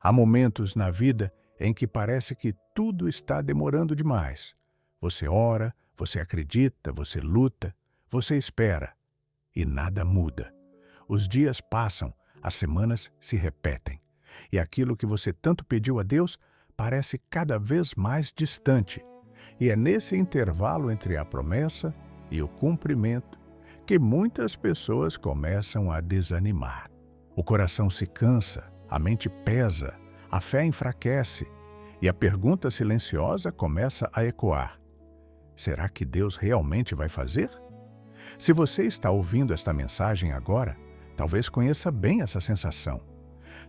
Há momentos na vida em que parece que tudo está demorando demais. Você ora, você acredita, você luta, você espera e nada muda. Os dias passam, as semanas se repetem e aquilo que você tanto pediu a Deus parece cada vez mais distante. E é nesse intervalo entre a promessa e o cumprimento que muitas pessoas começam a desanimar. O coração se cansa, a mente pesa, a fé enfraquece e a pergunta silenciosa começa a ecoar: será que Deus realmente vai fazer? Se você está ouvindo esta mensagem agora, talvez conheça bem essa sensação.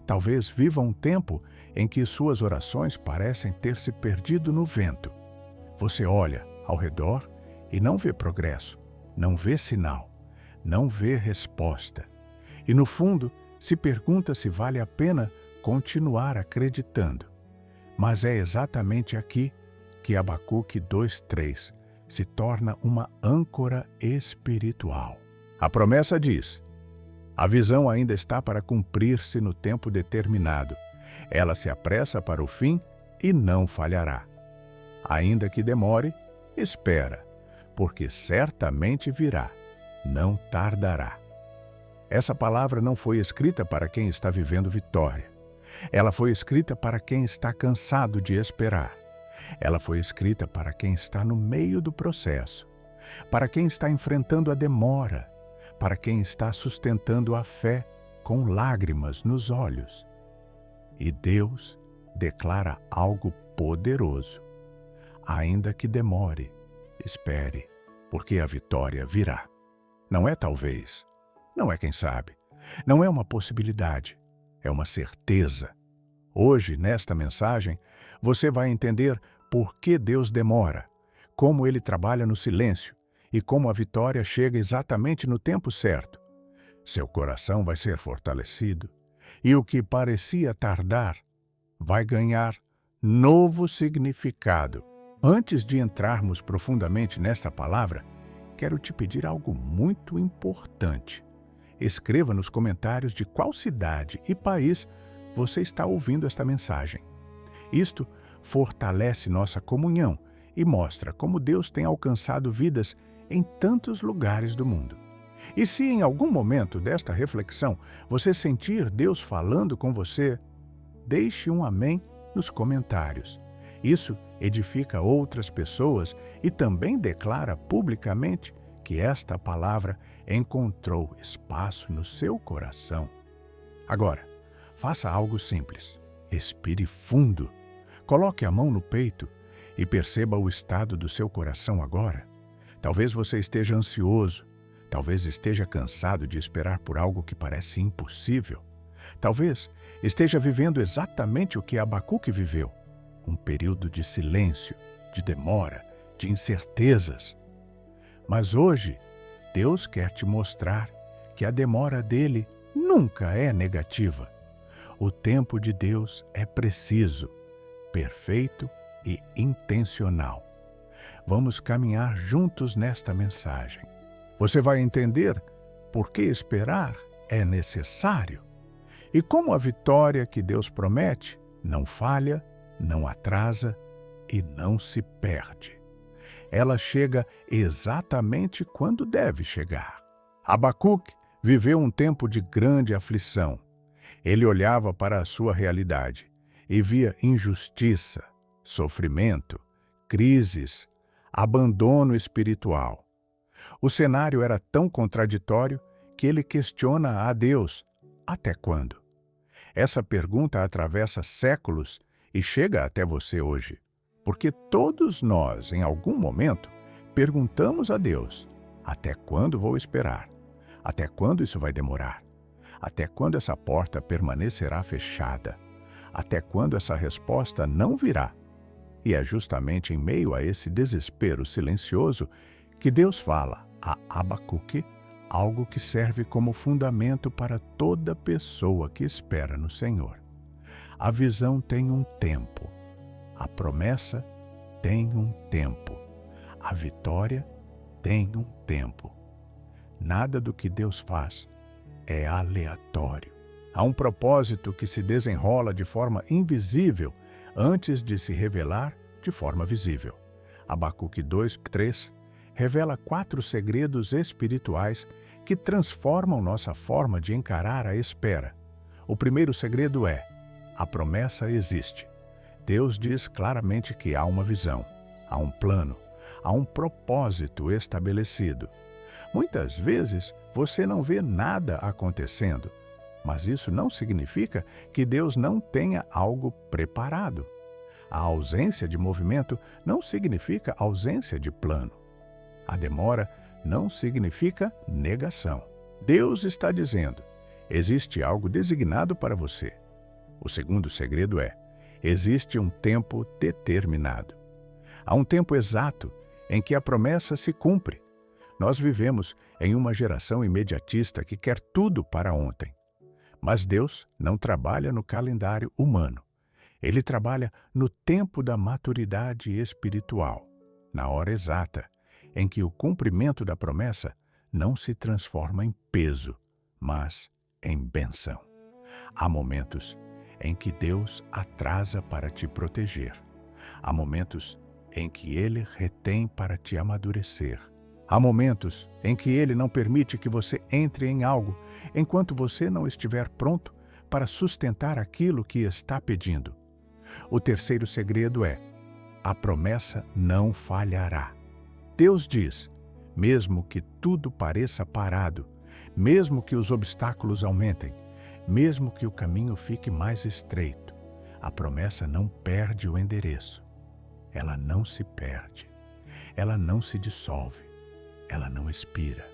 Talvez viva um tempo em que suas orações parecem ter se perdido no vento. Você olha ao redor e não vê progresso, não vê sinal, não vê resposta. E no fundo, se pergunta se vale a pena continuar acreditando. Mas é exatamente aqui que Abacuque 2:3 se torna uma âncora espiritual. A promessa diz: a visão ainda está para cumprir-se no tempo determinado. Ela se apressa para o fim e não falhará. Ainda que demore, espera, porque certamente virá, não tardará. Essa palavra não foi escrita para quem está vivendo vitória. Ela foi escrita para quem está cansado de esperar. Ela foi escrita para quem está no meio do processo, para quem está enfrentando a demora, para quem está sustentando a fé com lágrimas nos olhos. E Deus declara algo poderoso. Ainda que demore, espere, porque a vitória virá. Não é talvez, não é quem sabe, não é uma possibilidade, é uma certeza. Hoje, nesta mensagem, você vai entender por que Deus demora, como Ele trabalha no silêncio e como a vitória chega exatamente no tempo certo. Seu coração vai ser fortalecido e o que parecia tardar vai ganhar novo significado. Antes de entrarmos profundamente nesta palavra, quero te pedir algo muito importante. Escreva nos comentários de qual cidade e país você está ouvindo esta mensagem. Isto fortalece nossa comunhão e mostra como Deus tem alcançado vidas em tantos lugares do mundo. E se em algum momento desta reflexão você sentir Deus falando com você, deixe um amém nos comentários. Isso edifica outras pessoas e também declara publicamente que esta palavra encontrou espaço no seu coração. Agora, faça algo simples. Respire fundo. Coloque a mão no peito e perceba o estado do seu coração agora. Talvez você esteja ansioso. Talvez esteja cansado de esperar por algo que parece impossível. Talvez esteja vivendo exatamente o que Abacuque viveu. Um período de silêncio, de demora, de incertezas. Mas hoje, Deus quer te mostrar que a demora dele nunca é negativa. O tempo de Deus é preciso, perfeito e intencional. Vamos caminhar juntos nesta mensagem. Você vai entender por que esperar é necessário e como a vitória que Deus promete não falha, não atrasa e não se perde. Ela chega exatamente quando deve chegar. Abacuque viveu um tempo de grande aflição. Ele olhava para a sua realidade e via injustiça, sofrimento, crises, abandono espiritual. O cenário era tão contraditório que ele questiona a Deus: até quando? Essa pergunta atravessa séculos e chega até você hoje, porque todos nós, em algum momento, perguntamos a Deus: até quando vou esperar? Até quando isso vai demorar? Até quando essa porta permanecerá fechada? Até quando essa resposta não virá? E é justamente em meio a esse desespero silencioso que Deus fala a Abacuque algo que serve como fundamento para toda pessoa que espera no Senhor. A visão tem um tempo, a promessa tem um tempo, a vitória tem um tempo. Nada do que Deus faz é aleatório. Há um propósito que se desenrola de forma invisível antes de se revelar de forma visível. Abacuque 2:3 revela 4 segredos espirituais que transformam nossa forma de encarar a espera. O primeiro segredo é: a promessa existe. Deus diz claramente que há uma visão, há um plano, há um propósito estabelecido. Muitas vezes você não vê nada acontecendo, mas isso não significa que Deus não tenha algo preparado. A ausência de movimento não significa ausência de plano. A demora não significa negação. Deus está dizendo: existe algo designado para você. O segundo segredo é: existe um tempo determinado. Há um tempo exato em que a promessa se cumpre. Nós vivemos em uma geração imediatista que quer tudo para ontem. Mas Deus não trabalha no calendário humano. Ele trabalha no tempo da maturidade espiritual, na hora exata, em que o cumprimento da promessa não se transforma em peso, mas em bênção. Há momentos em que Deus atrasa para te proteger. Há momentos em que Ele retém para te amadurecer. Há momentos em que Ele não permite que você entre em algo enquanto você não estiver pronto para sustentar aquilo que está pedindo. O terceiro segredo é: a promessa não falhará. Deus diz: mesmo que tudo pareça parado, mesmo que os obstáculos aumentem, mesmo que o caminho fique mais estreito, a promessa não perde o endereço. Ela não se perde. Ela não se dissolve. Ela não expira.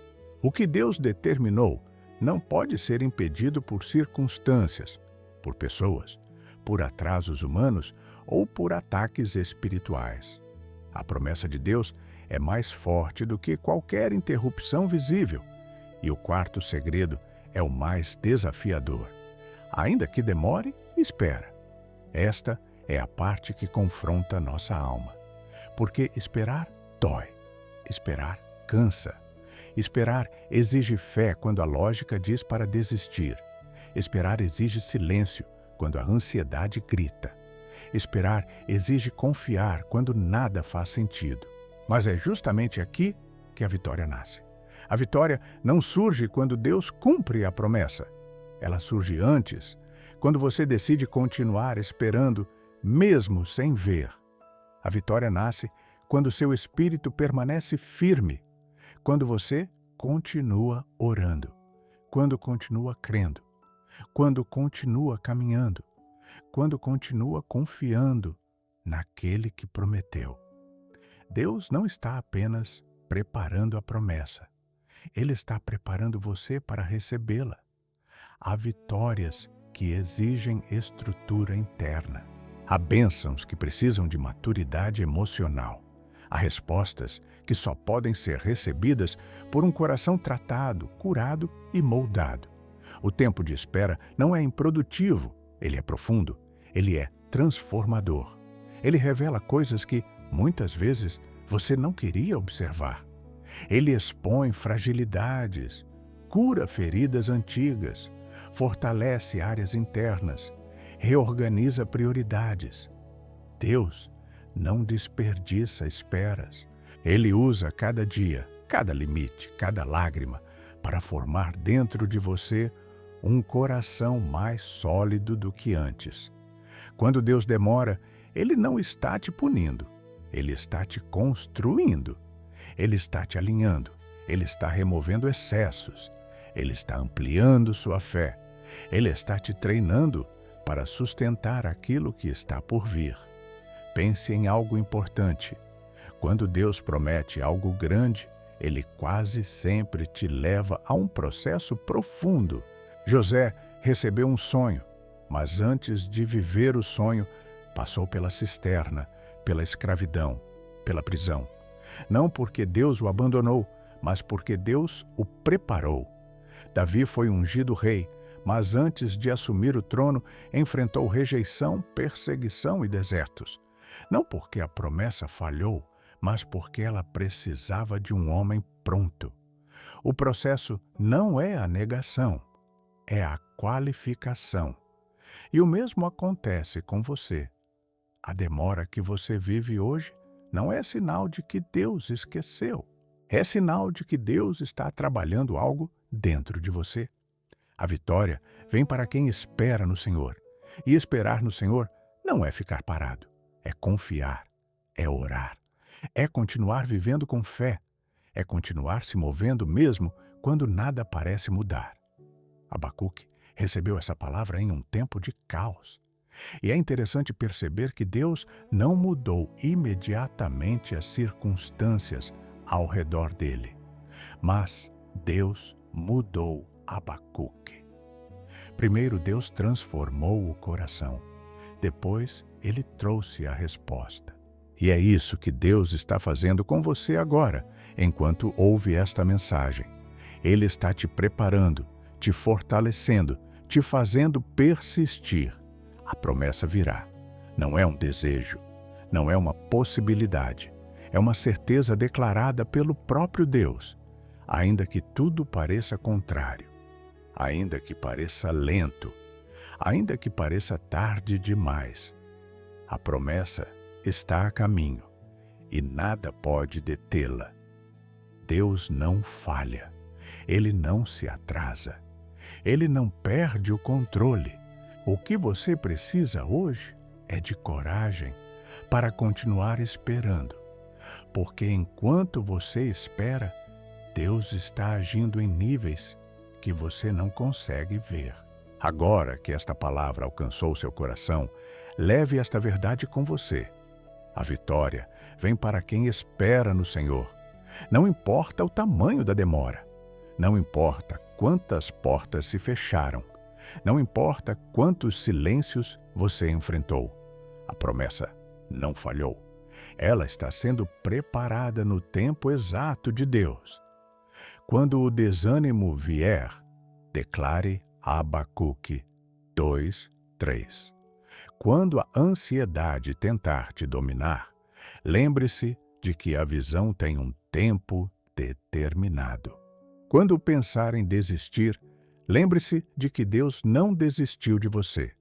O que Deus determinou não pode ser impedido por circunstâncias, por pessoas, por atrasos humanos ou por ataques espirituais. A promessa de Deus é mais forte do que qualquer interrupção visível. E o quarto segredo é o mais desafiador. Ainda que demore, espera. Esta é a parte que confronta nossa alma. Porque esperar dói. Esperar cansa. Esperar exige fé quando a lógica diz para desistir. Esperar exige silêncio quando a ansiedade grita. Esperar exige confiar quando nada faz sentido. Mas é justamente aqui que a vitória nasce. A vitória não surge quando Deus cumpre a promessa. Ela surge antes, quando você decide continuar esperando, mesmo sem ver. A vitória nasce quando seu espírito permanece firme, quando você continua orando, quando continua crendo, quando continua caminhando, quando continua confiando naquele que prometeu. Deus não está apenas preparando a promessa. Ele está preparando você para recebê-la. Há vitórias que exigem estrutura interna. Há bênçãos que precisam de maturidade emocional. Há respostas que só podem ser recebidas por um coração tratado, curado e moldado. O tempo de espera não é improdutivo, ele é profundo, ele é transformador. Ele revela coisas que, muitas vezes, você não queria observar. Ele expõe fragilidades, cura feridas antigas, fortalece áreas internas, reorganiza prioridades. Deus não desperdiça esperas. Ele usa cada dia, cada limite, cada lágrima para formar dentro de você um coração mais sólido do que antes. Quando Deus demora, Ele não está te punindo, Ele está te construindo. Ele está te alinhando, Ele está removendo excessos, Ele está ampliando sua fé, Ele está te treinando para sustentar aquilo que está por vir. Pense em algo importante. Quando Deus promete algo grande, Ele quase sempre te leva a um processo profundo. José recebeu um sonho, mas antes de viver o sonho, passou pela cisterna, pela escravidão, pela prisão. Não porque Deus o abandonou, mas porque Deus o preparou. Davi foi ungido rei, mas antes de assumir o trono, enfrentou rejeição, perseguição e desertos. Não porque a promessa falhou, mas porque ela precisava de um homem pronto. O processo não é a negação, é a qualificação. E o mesmo acontece com você. A demora que você vive hoje não é sinal de que Deus esqueceu. É sinal de que Deus está trabalhando algo dentro de você. A vitória vem para quem espera no Senhor. E esperar no Senhor não é ficar parado, é confiar, é orar, é continuar vivendo com fé, é continuar se movendo mesmo quando nada parece mudar. Abacuque recebeu essa palavra em um tempo de caos. E é interessante perceber que Deus não mudou imediatamente as circunstâncias ao redor dele, mas Deus mudou Abacuque. Primeiro, Deus transformou o coração. Depois, ele trouxe a resposta. E é isso que Deus está fazendo com você agora, enquanto ouve esta mensagem. Ele está te preparando, te fortalecendo, te fazendo persistir. A promessa virá. Não é um desejo, não é uma possibilidade. É uma certeza declarada pelo próprio Deus. Ainda que tudo pareça contrário, ainda que pareça lento, ainda que pareça tarde demais, a promessa está a caminho e nada pode detê-la. Deus não falha, Ele não se atrasa, Ele não perde o controle. O que você precisa hoje é de coragem para continuar esperando, porque enquanto você espera, Deus está agindo em níveis que você não consegue ver. Agora que esta palavra alcançou seu coração, leve esta verdade com você. A vitória vem para quem espera no Senhor. Não importa o tamanho da demora. Não importa quantas portas se fecharam. Não importa quantos silêncios você enfrentou. A promessa não falhou. Ela está sendo preparada no tempo exato de Deus. Quando o desânimo vier, declare Abacuque 2:3. Quando a ansiedade tentar te dominar, lembre-se de que a visão tem um tempo determinado. Quando pensar em desistir, lembre-se de que Deus não desistiu de você.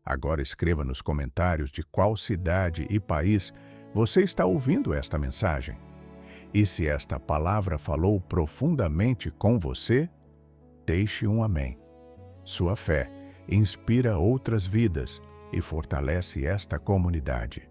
Agora escreva nos comentários de qual cidade e país você está ouvindo esta mensagem. E se esta palavra falou profundamente com você, deixe um amém. Sua fé inspira outras vidas e fortalece esta comunidade.